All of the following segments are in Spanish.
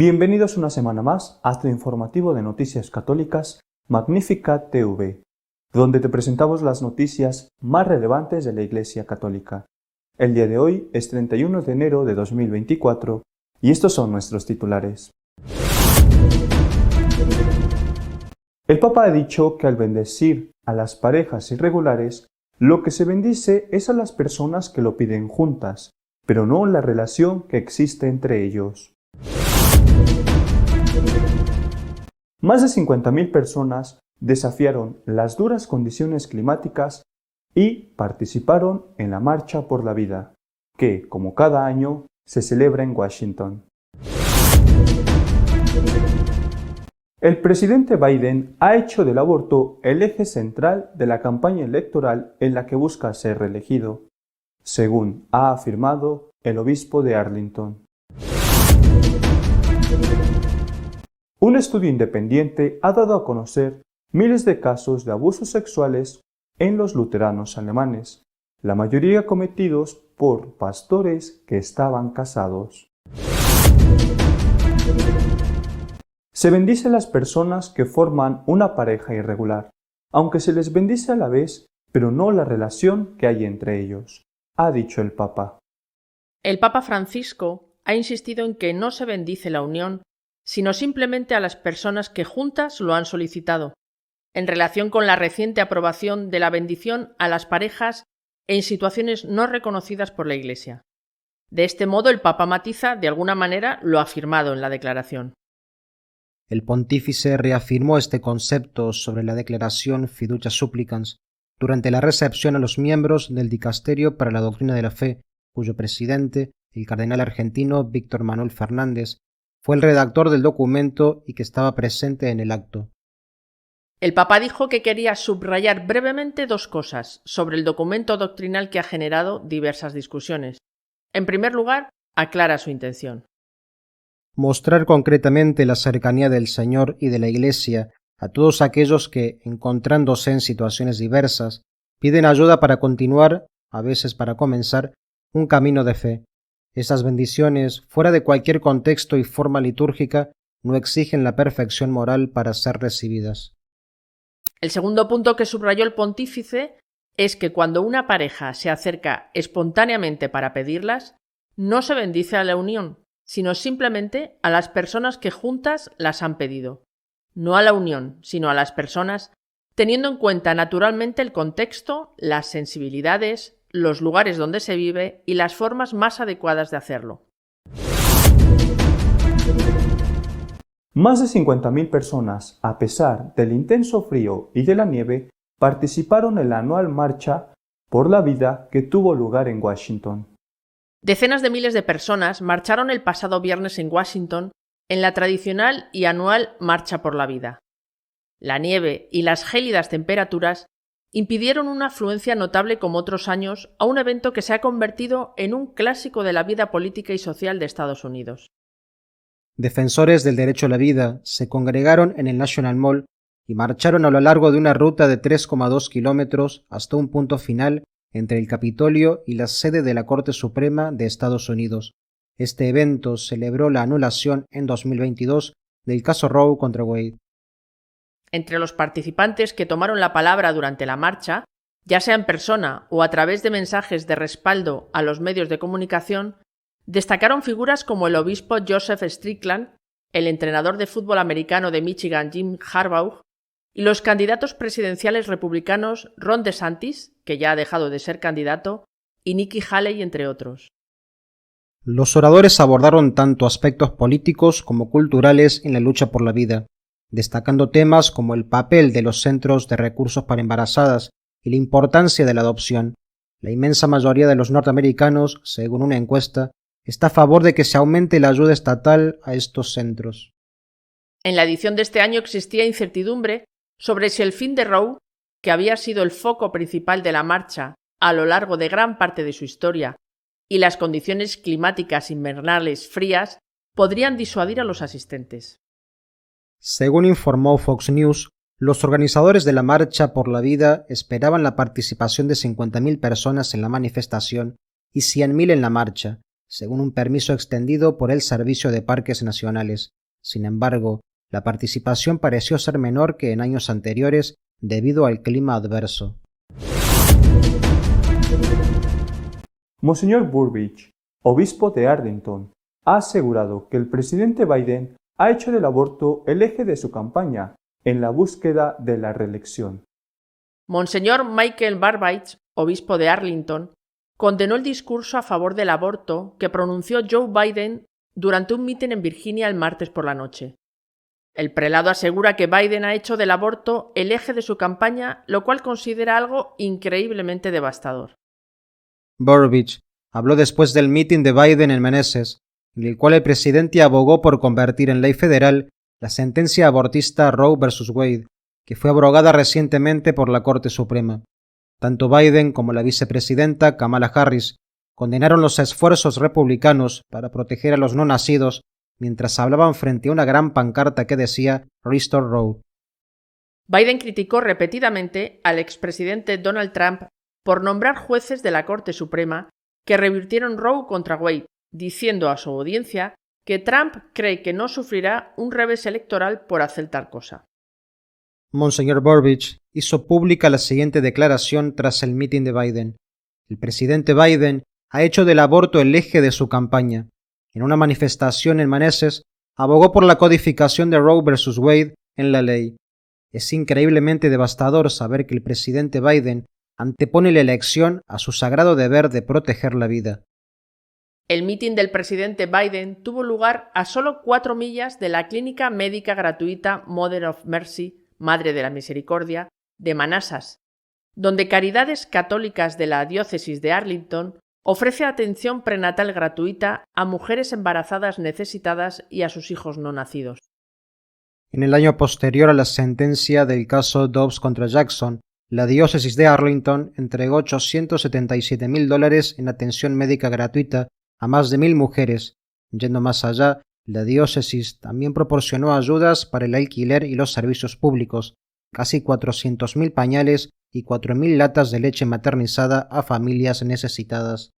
Bienvenidos una semana más a este informativo de Noticias Católicas Magnificat TV, donde te presentamos las noticias más relevantes de la Iglesia Católica. El día de hoy es 31 de enero de 2024 y estos son nuestros titulares. El Papa ha dicho que al bendecir a las parejas irregulares, lo que se bendice es a las personas que lo piden juntas, pero no la relación que existe entre ellos. Más de 50.000 personas desafiaron las duras condiciones climáticas y participaron en la Marcha por la Vida, que, como cada año, se celebra en Washington. El presidente Biden ha hecho del aborto el eje central de la campaña electoral en la que busca ser reelegido, según ha afirmado el obispo de Arlington. Un estudio independiente ha dado a conocer miles de casos de abusos sexuales en los luteranos alemanes, la mayoría cometidos por pastores que estaban casados. Se bendice a las personas que forman una pareja irregular, aunque se les bendice a la vez, pero no la relación que hay entre ellos, ha dicho el Papa. El Papa Francisco ha insistido en que no se bendice la unión, sino simplemente a las personas que juntas lo han solicitado, en relación con la reciente aprobación de la bendición a las parejas en situaciones no reconocidas por la Iglesia. De este modo, el Papa matiza, de alguna manera, lo afirmado en la declaración. El pontífice reafirmó este concepto sobre la declaración Fiducia Supplicans durante la recepción a los miembros del Dicasterio para la Doctrina de la Fe, cuyo presidente, el cardenal argentino Víctor Manuel Fernández, fue el redactor del documento y que estaba presente en el acto. El Papa dijo que quería subrayar brevemente dos cosas sobre el documento doctrinal que ha generado diversas discusiones. En primer lugar, aclara su intención. Mostrar concretamente la cercanía del Señor y de la Iglesia a todos aquellos que, encontrándose en situaciones diversas, piden ayuda para continuar, a veces para comenzar, un camino de fe. Esas bendiciones, fuera de cualquier contexto y forma litúrgica, no exigen la perfección moral para ser recibidas. El segundo punto que subrayó el pontífice es que cuando una pareja se acerca espontáneamente para pedirlas, no se bendice a la unión, sino simplemente a las personas que juntas las han pedido. No a la unión, sino a las personas, teniendo en cuenta naturalmente el contexto, las sensibilidades, los lugares donde se vive y las formas más adecuadas de hacerlo. Más de 50.000 personas, a pesar del intenso frío y de la nieve, participaron en la anual Marcha por la Vida que tuvo lugar en Washington. Decenas de miles de personas marcharon el pasado viernes en Washington en la tradicional y anual Marcha por la Vida. La nieve y las gélidas temperaturas impidieron una afluencia notable como otros años a un evento que se ha convertido en un clásico de la vida política y social de Estados Unidos. Defensores del derecho a la vida se congregaron en el National Mall y marcharon a lo largo de una ruta de 3,2 kilómetros hasta un punto final entre el Capitolio y la sede de la Corte Suprema de Estados Unidos. Este evento celebró la anulación en 2022 del caso Roe contra Wade. Entre los participantes que tomaron la palabra durante la marcha, ya sea en persona o a través de mensajes de respaldo a los medios de comunicación, destacaron figuras como el obispo Joseph Strickland, el entrenador de fútbol americano de Michigan Jim Harbaugh, y los candidatos presidenciales republicanos Ron DeSantis, que ya ha dejado de ser candidato, y Nikki Haley, entre otros. Los oradores abordaron tanto aspectos políticos como culturales en la lucha por la vida, destacando temas como el papel de los centros de recursos para embarazadas y la importancia de la adopción. La inmensa mayoría de los norteamericanos, según una encuesta, está a favor de que se aumente la ayuda estatal a estos centros. En la edición de este año existía incertidumbre sobre si el fin de Roe, que había sido el foco principal de la marcha a lo largo de gran parte de su historia, y las condiciones climáticas invernales frías, podrían disuadir a los asistentes. Según informó Fox News, los organizadores de la Marcha por la Vida esperaban la participación de 50.000 personas en la manifestación y 100.000 en la marcha, según un permiso extendido por el Servicio de Parques Nacionales. Sin embargo, la participación pareció ser menor que en años anteriores debido al clima adverso. Monseñor Burbidge, obispo de Arlington, ha asegurado que el presidente Biden ha hecho del aborto el eje de su campaña en la búsqueda de la reelección. Monseñor Michael Burbidge, obispo de Arlington, condenó el discurso a favor del aborto que pronunció Joe Biden durante un mitin en Virginia el martes por la noche. El prelado asegura que Biden ha hecho del aborto el eje de su campaña, lo cual considera algo increíblemente devastador. Burbidge habló después del mitin de Biden en Manassas, en el cual el presidente abogó por convertir en ley federal la sentencia abortista Roe vs. Wade, que fue abrogada recientemente por la Corte Suprema. Tanto Biden como la vicepresidenta Kamala Harris condenaron los esfuerzos republicanos para proteger a los no nacidos mientras hablaban frente a una gran pancarta que decía Restore Roe. Biden criticó repetidamente al expresidente Donald Trump por nombrar jueces de la Corte Suprema que revirtieron Roe contra Wade, diciendo a su audiencia que Trump cree que no sufrirá un revés electoral por hacer tal cosa. Monseñor Burbidge hizo pública la siguiente declaración tras el mitin de Biden. El presidente Biden ha hecho del aborto el eje de su campaña. En una manifestación en Manassas, abogó por la codificación de Roe vs. Wade en la ley. Es increíblemente devastador saber que el presidente Biden antepone la elección a su sagrado deber de proteger la vida. El mitin del presidente Biden tuvo lugar a solo 4 millas de la clínica médica gratuita Mother of Mercy, Madre de la Misericordia, de Manassas, donde Caridades Católicas de la Diócesis de Arlington ofrece atención prenatal gratuita a mujeres embarazadas necesitadas y a sus hijos no nacidos. En el año posterior a la sentencia del caso Dobbs contra Jackson, la Diócesis de Arlington entregó $877,000 en atención médica gratuita a más de 1,000 mujeres. Yendo más allá, la diócesis también proporcionó ayudas para el alquiler y los servicios públicos, casi 400,000 pañales y 4,000 latas de leche maternizada a familias necesitadas.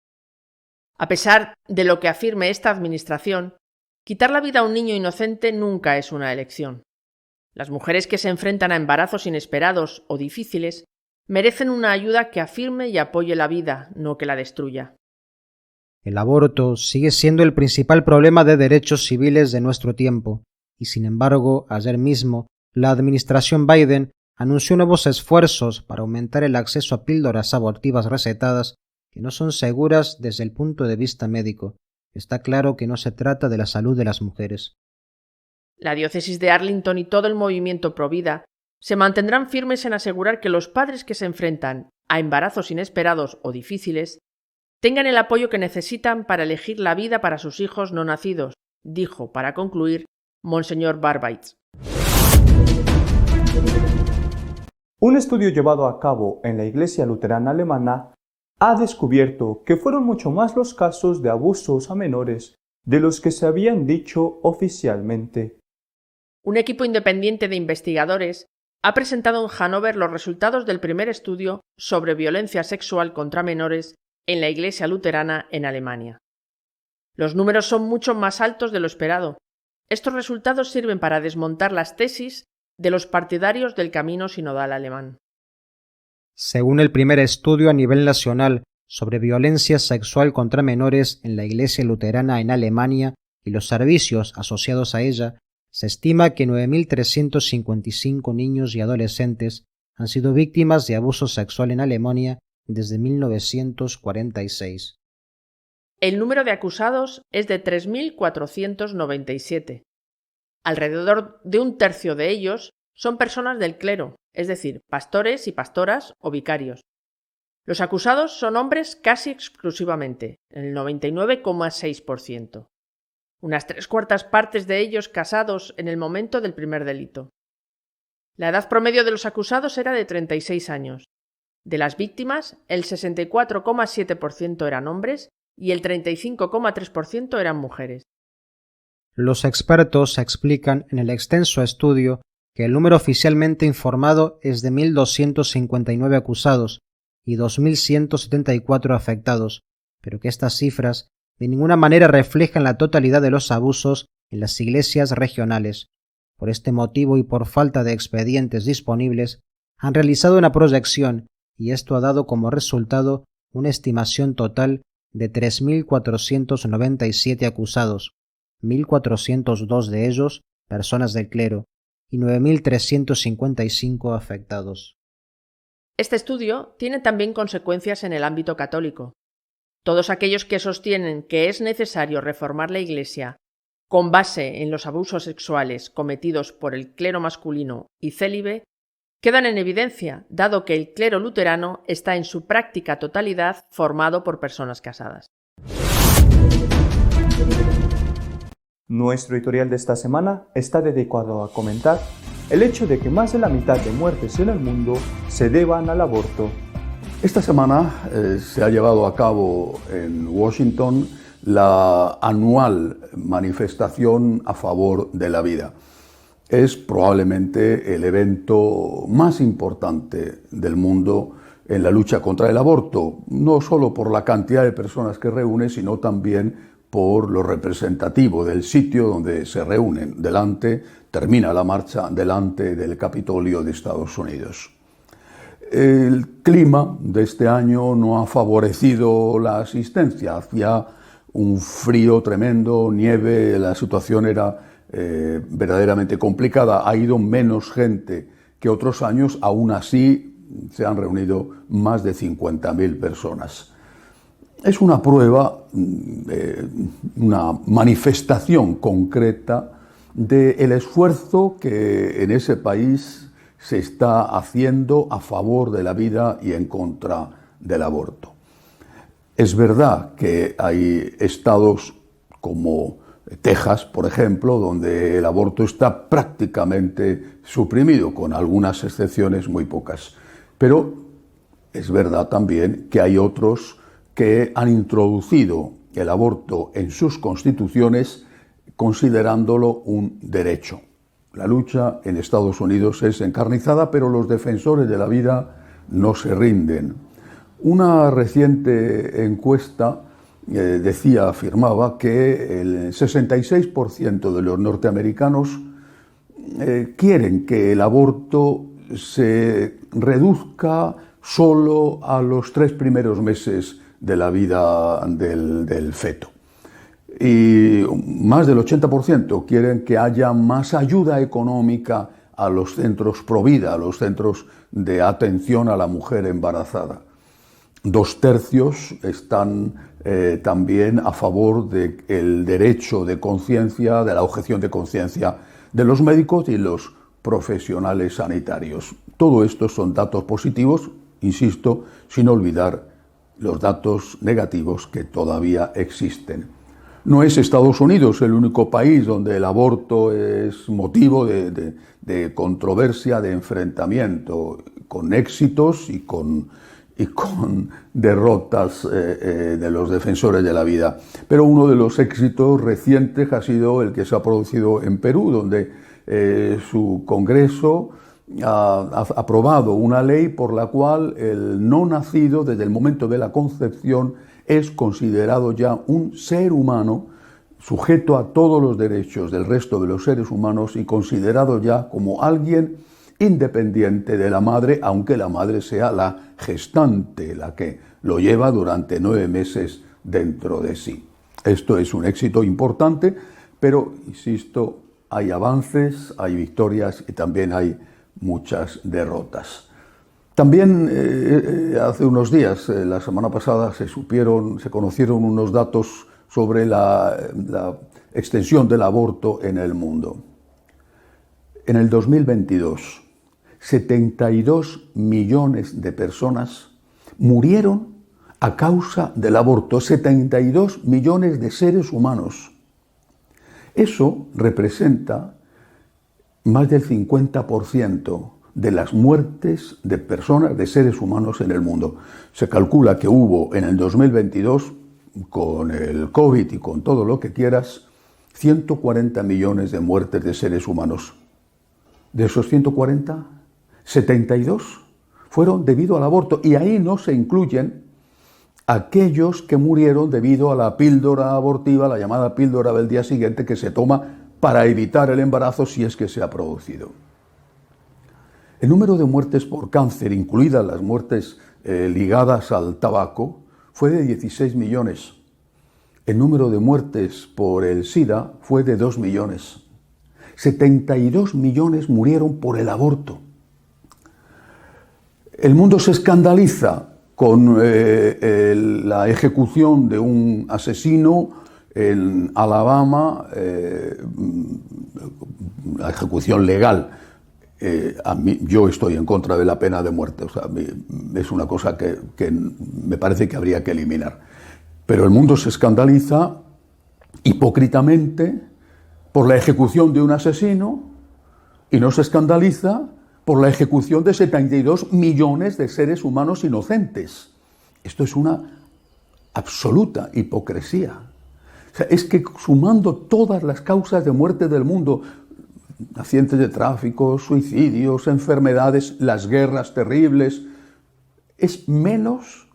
A pesar de lo que afirme esta administración, quitar la vida a un niño inocente nunca es una elección. Las mujeres que se enfrentan a embarazos inesperados o difíciles merecen una ayuda que afirme y apoye la vida, no que la destruya. El aborto sigue siendo el principal problema de derechos civiles de nuestro tiempo, y sin embargo, ayer mismo, la administración Biden anunció nuevos esfuerzos para aumentar el acceso a píldoras abortivas recetadas que no son seguras desde el punto de vista médico. Está claro que no se trata de la salud de las mujeres. La diócesis de Arlington y todo el movimiento Provida se mantendrán firmes en asegurar que los padres que se enfrentan a embarazos inesperados o difíciles tengan el apoyo que necesitan para elegir la vida para sus hijos no nacidos, dijo, para concluir, Monseñor Burbidge. Un estudio llevado a cabo en la Iglesia Luterana Alemana ha descubierto que fueron mucho más los casos de abusos a menores de los que se habían dicho oficialmente. Un equipo independiente de investigadores ha presentado en Hannover los resultados del primer estudio sobre violencia sexual contra menores en la Iglesia Luterana en Alemania. Los números son mucho más altos de lo esperado. Estos resultados sirven para desmontar las tesis de los partidarios del camino sinodal alemán. Según el primer estudio a nivel nacional sobre violencia sexual contra menores en la Iglesia Luterana en Alemania y los servicios asociados a ella, se estima que 9.355 niños y adolescentes han sido víctimas de abuso sexual en Alemania desde 1946. El número de acusados es de 3.497. Alrededor de un tercio de ellos son personas del clero, es decir, pastores y pastoras o vicarios. Los acusados son hombres casi exclusivamente, el 99,6%. Unas 3/4 partes de ellos casados en el momento del primer delito. La edad promedio de los acusados era de 36 años. De las víctimas, el 64,7% eran hombres y el 35,3% eran mujeres. Los expertos explican en el extenso estudio que el número oficialmente informado es de 1.259 acusados y 2.174 afectados, pero que estas cifras de ninguna manera reflejan la totalidad de los abusos en las iglesias regionales. Por este motivo y por falta de expedientes disponibles, han realizado una proyección y esto ha dado como resultado una estimación total de 3.497 acusados, 1.402 de ellos personas del clero y 9.355 afectados. Este estudio tiene también consecuencias en el ámbito católico. Todos aquellos que sostienen que es necesario reformar la Iglesia con base en los abusos sexuales cometidos por el clero masculino y célibe quedan en evidencia, dado que el clero luterano está en su práctica totalidad formado por personas casadas. Nuestro editorial de esta semana está dedicado a comentar el hecho de que más de la mitad de muertes en el mundo se deban al aborto. Esta semana se ha llevado a cabo en Washington la anual manifestación a favor de la vida. Es probablemente el evento más importante del mundo en la lucha contra el aborto, no solo por la cantidad de personas que reúne, sino también por lo representativo del sitio donde se reúnen. Termina la marcha delante del Capitolio de Estados Unidos. El clima de este año no ha favorecido la asistencia. Hacía un frío tremendo, nieve, la situación era verdaderamente complicada. Ha ido menos gente que otros años, aún así se han reunido más de 50.000 personas. Es una prueba, una manifestación concreta del esfuerzo que en ese país se está haciendo a favor de la vida y en contra del aborto. Es verdad que hay estados como Texas, por ejemplo, donde el aborto está prácticamente suprimido, con algunas excepciones muy pocas. Pero es verdad también que hay otros que han introducido el aborto en sus constituciones considerándolo un derecho. La lucha en Estados Unidos es encarnizada, pero los defensores de la vida no se rinden. Una reciente encuesta afirmaba que el 66% de los norteamericanos quieren que el aborto se reduzca solo a los 3 primeros meses de la vida del feto. Y más del 80% quieren que haya más ayuda económica a los centros provida, a los centros de atención a la mujer embarazada. 2/3 están también a favor del derecho de conciencia, de la objeción de conciencia de los médicos y los profesionales sanitarios. Todo esto son datos positivos, insisto, sin olvidar los datos negativos que todavía existen. No es Estados Unidos el único país donde el aborto es motivo de controversia, de enfrentamiento, con éxitos y con derrotas de los defensores de la vida. Pero uno de los éxitos recientes ha sido el que se ha producido en Perú, donde su Congreso ha aprobado una ley por la cual el no nacido, desde el momento de la concepción, es considerado ya un ser humano sujeto a todos los derechos del resto de los seres humanos y considerado ya como alguien independiente de la madre, aunque la madre sea la gestante, la que lo lleva durante 9 meses dentro de sí. Esto es un éxito importante, pero, insisto, hay avances, hay victorias y también hay muchas derrotas. También hace unos días, la semana pasada, se conocieron unos datos sobre la extensión del aborto en el mundo. En el 2022, 72 millones de personas murieron a causa del aborto, 72 millones de seres humanos. Eso representa más del 50% de las muertes de personas, de seres humanos en el mundo. Se calcula que hubo en el 2022, con el COVID y con todo lo que quieras, 140 millones de muertes de seres humanos. De esos 140, 72 fueron debido al aborto, y ahí no se incluyen aquellos que murieron debido a la píldora abortiva, la llamada píldora del día siguiente, que se toma para evitar el embarazo si es que se ha producido. El número de muertes por cáncer, incluidas las muertes ligadas al tabaco, fue de 16 millones. El número de muertes por el SIDA fue de 2 millones. 72 millones murieron por el aborto. El mundo se escandaliza con la ejecución de un asesino en Alabama, la ejecución legal. Yo estoy en contra de la pena de muerte, o sea, es una cosa que me parece que habría que eliminar. Pero el mundo se escandaliza hipócritamente por la ejecución de un asesino y no se escandaliza por la ejecución de 72 millones de seres humanos inocentes. Esto es una absoluta hipocresía. O sea, es que sumando todas las causas de muerte del mundo, accidentes de tráfico, suicidios, enfermedades, las guerras terribles, es menos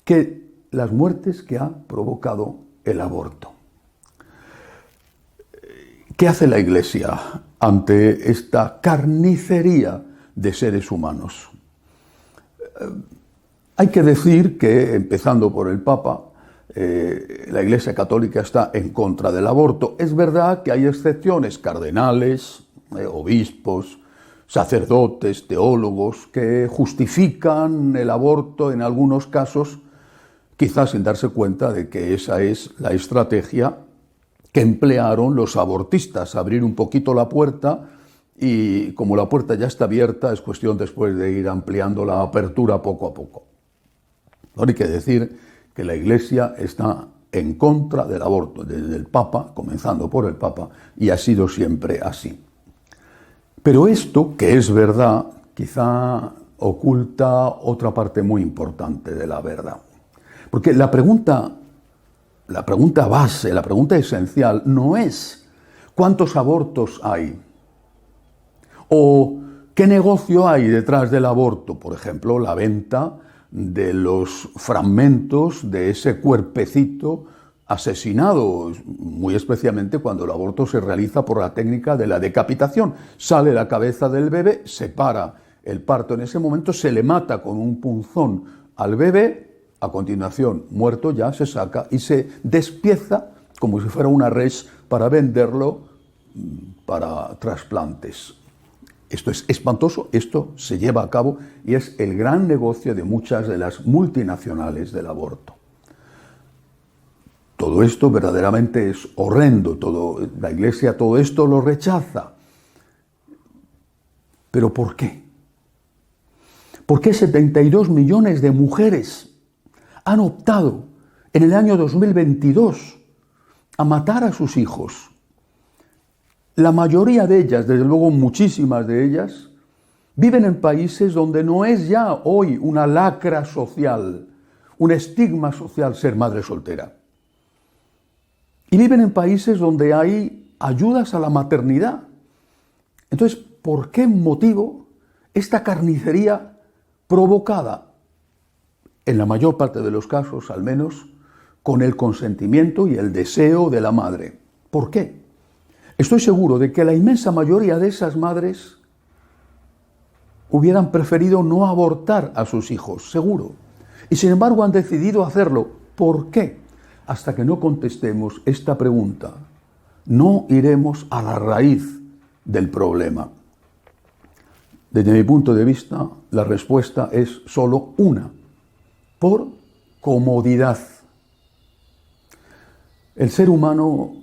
que las muertes que ha provocado el aborto. ¿Qué hace la Iglesia ante esta carnicería de seres humanos? Hay que decir que, empezando por el Papa, la Iglesia Católica está en contra del aborto. Es verdad que hay excepciones, cardenales, obispos, sacerdotes, teólogos, que justifican el aborto en algunos casos, quizás sin darse cuenta de que esa es la estrategia que emplearon los abortistas, abrir un poquito la puerta, y como la puerta ya está abierta, es cuestión después de ir ampliando la apertura poco a poco. Ahora hay que decir que la Iglesia está en contra del aborto, desde el Papa, comenzando por el Papa, y ha sido siempre así. Pero esto, que es verdad, quizá oculta otra parte muy importante de la verdad. Porque la pregunta base, la pregunta esencial, no es ¿cuántos abortos hay? O ¿qué negocio hay detrás del aborto? Por ejemplo, la venta de los fragmentos de ese cuerpecito asesinado, muy especialmente cuando el aborto se realiza por la técnica de la decapitación. Sale la cabeza del bebé, se para el parto en ese momento, se le mata con un punzón al bebé, a continuación, muerto ya, se saca y se despieza como si fuera una res para venderlo para trasplantes. Esto es espantoso, esto se lleva a cabo y es el gran negocio de muchas de las multinacionales del aborto. Todo esto verdaderamente es horrendo, la Iglesia todo esto lo rechaza. ¿Pero por qué? ¿Por qué 72 millones de mujeres han optado en el año 2022 a matar a sus hijos? La mayoría de ellas, desde luego muchísimas de ellas, viven en países donde no es ya hoy una lacra social, un estigma social ser madre soltera. Y viven en países donde hay ayudas a la maternidad. Entonces, ¿por qué motivo esta carnicería provocada, en la mayor parte de los casos al menos, con el consentimiento y el deseo de la madre? ¿Por qué? Estoy seguro de que la inmensa mayoría de esas madres hubieran preferido no abortar a sus hijos, seguro. Y sin embargo han decidido hacerlo. ¿Por qué? Hasta que no contestemos esta pregunta, no iremos a la raíz del problema. Desde mi punto de vista, la respuesta es solo una: por comodidad. El ser humano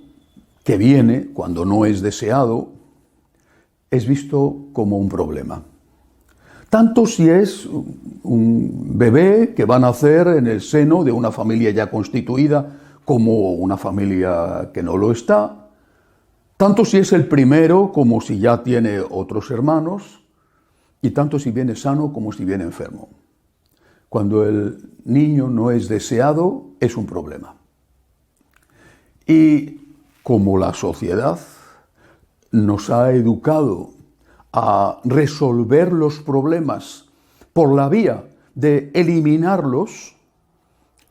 que viene cuando no es deseado es visto como un problema. Tanto si es un bebé que va a nacer en el seno de una familia ya constituida como una familia que no lo está, tanto si es el primero como si ya tiene otros hermanos, y tanto si viene sano como si viene enfermo. Cuando el niño no es deseado, es un problema. Y como la sociedad nos ha educado a resolver los problemas por la vía de eliminarlos,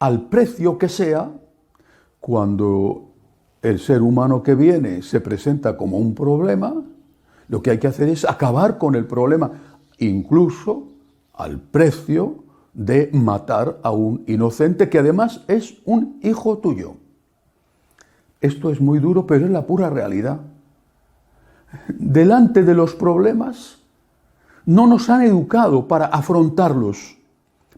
al precio que sea, cuando el ser humano que viene se presenta como un problema, lo que hay que hacer es acabar con el problema, incluso al precio de matar a un inocente que además es un hijo tuyo. Esto es muy duro, pero es la pura realidad. Delante de los problemas no nos han educado para afrontarlos,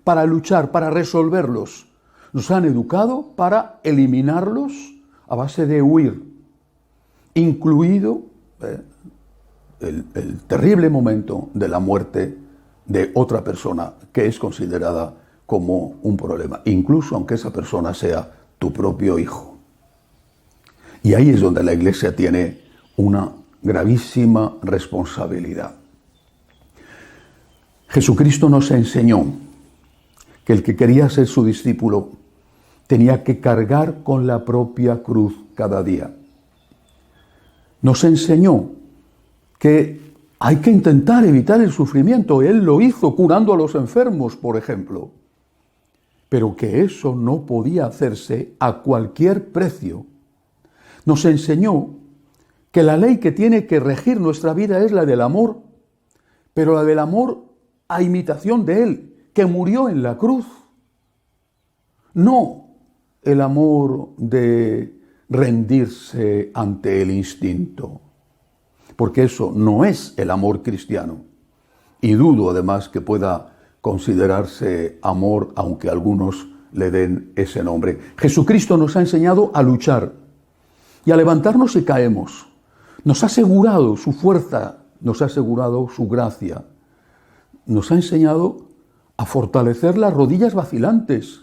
para luchar, para resolverlos. Nos han educado para eliminarlos a base de huir, incluido el terrible momento de la muerte de otra persona que es considerada como un problema, incluso aunque esa persona sea tu propio hijo. Y ahí es donde la Iglesia tiene una gravísima responsabilidad. Jesucristo nos enseñó que el que quería ser su discípulo tenía que cargar con la propia cruz cada día. Nos enseñó que hay que intentar evitar el sufrimiento. Él lo hizo curando a los enfermos, por ejemplo. Pero que eso no podía hacerse a cualquier precio. Nos enseñó que la ley que tiene que regir nuestra vida es la del amor, pero la del amor a imitación de Él, que murió en la cruz. No el amor de rendirse ante el instinto, porque eso no es el amor cristiano. Y dudo además que pueda considerarse amor, aunque algunos le den ese nombre. Jesucristo nos ha enseñado a luchar y a levantarnos si caemos. Nos ha asegurado su fuerza, nos ha asegurado su gracia. Nos ha enseñado a fortalecer las rodillas vacilantes.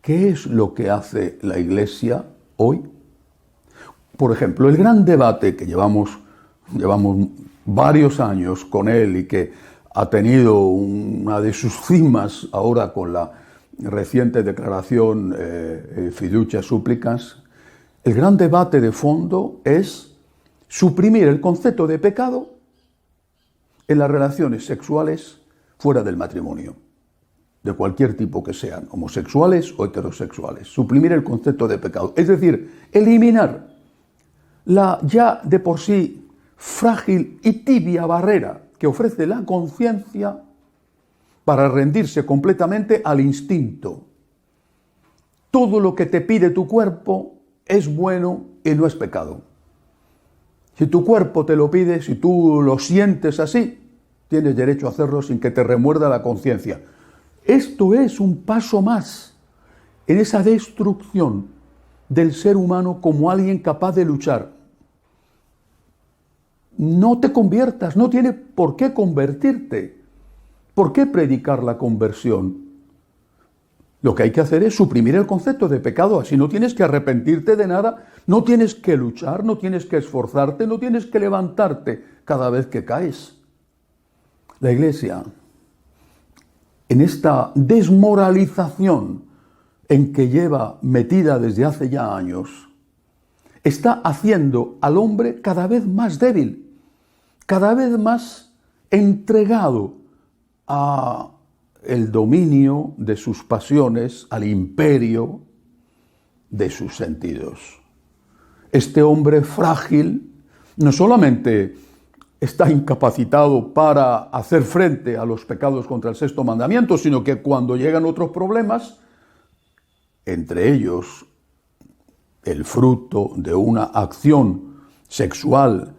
¿Qué es lo que hace la Iglesia hoy? Por ejemplo, el gran debate que llevamos varios años con él y que ha tenido una de sus cimas ahora con la reciente declaración Fiducia Supplicans, el gran debate de fondo es suprimir el concepto de pecado en las relaciones sexuales fuera del matrimonio, de cualquier tipo que sean, homosexuales o heterosexuales. Suprimir el concepto de pecado, es decir, eliminar la ya de por sí frágil y tibia barrera que ofrece la conciencia para rendirse completamente al instinto. Todo lo que te pide tu cuerpo es bueno y no es pecado. Si tu cuerpo te lo pide, si tú lo sientes así, tienes derecho a hacerlo sin que te remuerda la conciencia. Esto es un paso más en esa destrucción del ser humano como alguien capaz de luchar. No te conviertas, no tiene por qué convertirte. ¿Por qué predicar la conversión? Lo que hay que hacer es suprimir el concepto de pecado, así no tienes que arrepentirte de nada, no tienes que luchar, no tienes que esforzarte, no tienes que levantarte cada vez que caes. La Iglesia, en esta desmoralización en que lleva metida desde hace ya años, está haciendo al hombre cada vez más débil, cada vez más entregado a el dominio de sus pasiones, al imperio de sus sentidos. Este hombre frágil no solamente está incapacitado para hacer frente a los pecados contra el sexto mandamiento, sino que cuando llegan otros problemas, entre ellos el fruto de una acción sexual,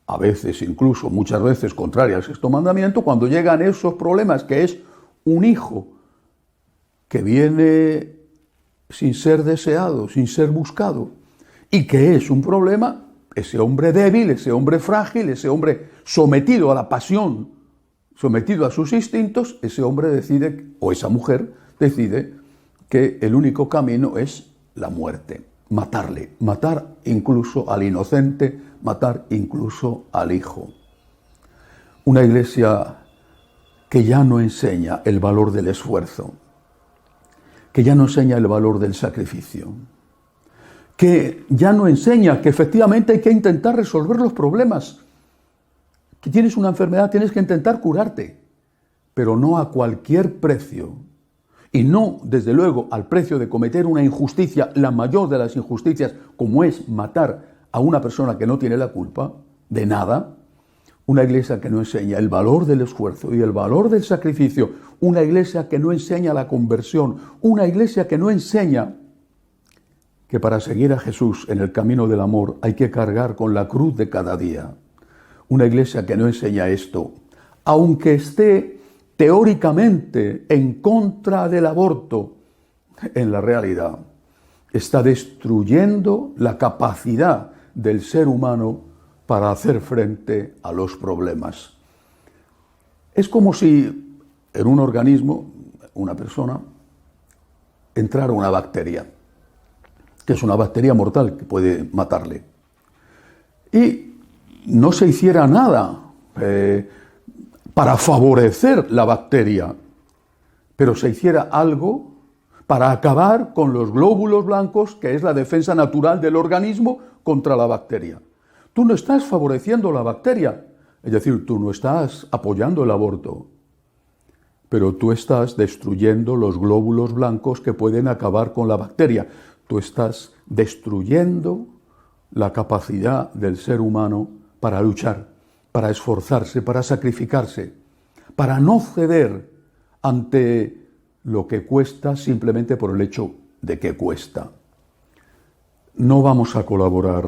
a veces incluso, muchas veces contraria al sexto mandamiento, cuando llegan esos problemas, que es un hijo que viene sin ser deseado, sin ser buscado, y que es un problema, ese hombre débil, ese hombre frágil, ese hombre sometido a la pasión, sometido a sus instintos, ese hombre decide, o esa mujer decide, que el único camino es la muerte, matarle, matar incluso al inocente, matar incluso al hijo. Una iglesia que ya no enseña el valor del esfuerzo, que ya no enseña el valor del sacrificio, que ya no enseña que efectivamente hay que intentar resolver los problemas, que tienes una enfermedad, tienes que intentar curarte, pero no a cualquier precio, y no, desde luego, al precio de cometer una injusticia, la mayor de las injusticias, como es matar a una persona que no tiene la culpa de nada. Una iglesia que no enseña el valor del esfuerzo y el valor del sacrificio, una iglesia que no enseña la conversión, una iglesia que no enseña que para seguir a Jesús en el camino del amor hay que cargar con la cruz de cada día. Una iglesia que no enseña esto, aunque esté teóricamente en contra del aborto, en la realidad está destruyendo la capacidad del ser humano para hacer frente a los problemas. Es como si en un organismo, una persona, entrara una bacteria, que es una bacteria mortal que puede matarle, y no se hiciera nada para favorecer la bacteria, pero se hiciera algo para acabar con los glóbulos blancos, que es la defensa natural del organismo contra la bacteria. Tú no estás favoreciendo la bacteria, es decir, tú no estás apoyando el aborto, pero tú estás destruyendo los glóbulos blancos que pueden acabar con la bacteria. Tú estás destruyendo la capacidad del ser humano para luchar, para esforzarse, para sacrificarse, para no ceder ante lo que cuesta simplemente por el hecho de que cuesta. No vamos a colaborar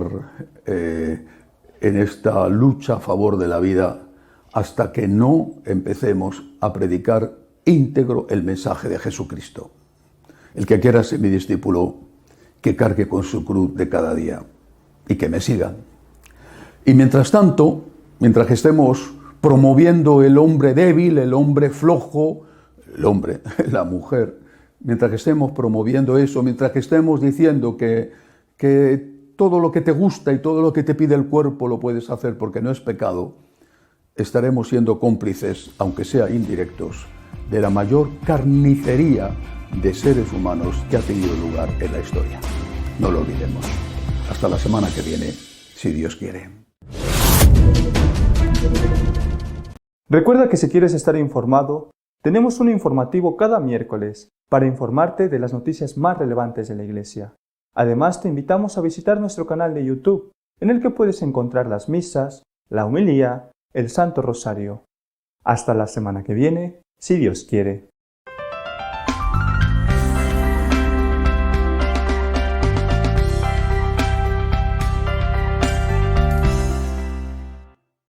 en esta lucha a favor de la vida hasta que no empecemos a predicar íntegro el mensaje de Jesucristo. El que quiera ser mi discípulo, que cargue con su cruz de cada día y que me siga. Y mientras tanto, mientras que estemos promoviendo el hombre débil, el hombre flojo, el hombre, la mujer, mientras que estemos promoviendo eso, mientras que estemos diciendo que todo lo que te gusta y todo lo que te pide el cuerpo lo puedes hacer porque no es pecado, estaremos siendo cómplices, aunque sea indirectos, de la mayor carnicería de seres humanos que ha tenido lugar en la historia. No lo olvidemos. Hasta la semana que viene, si Dios quiere. Recuerda que si quieres estar informado, tenemos un informativo cada miércoles para informarte de las noticias más relevantes de la Iglesia. Además, te invitamos a visitar nuestro canal de YouTube, en el que puedes encontrar las misas, la homilía, el Santo Rosario. Hasta la semana que viene, si Dios quiere.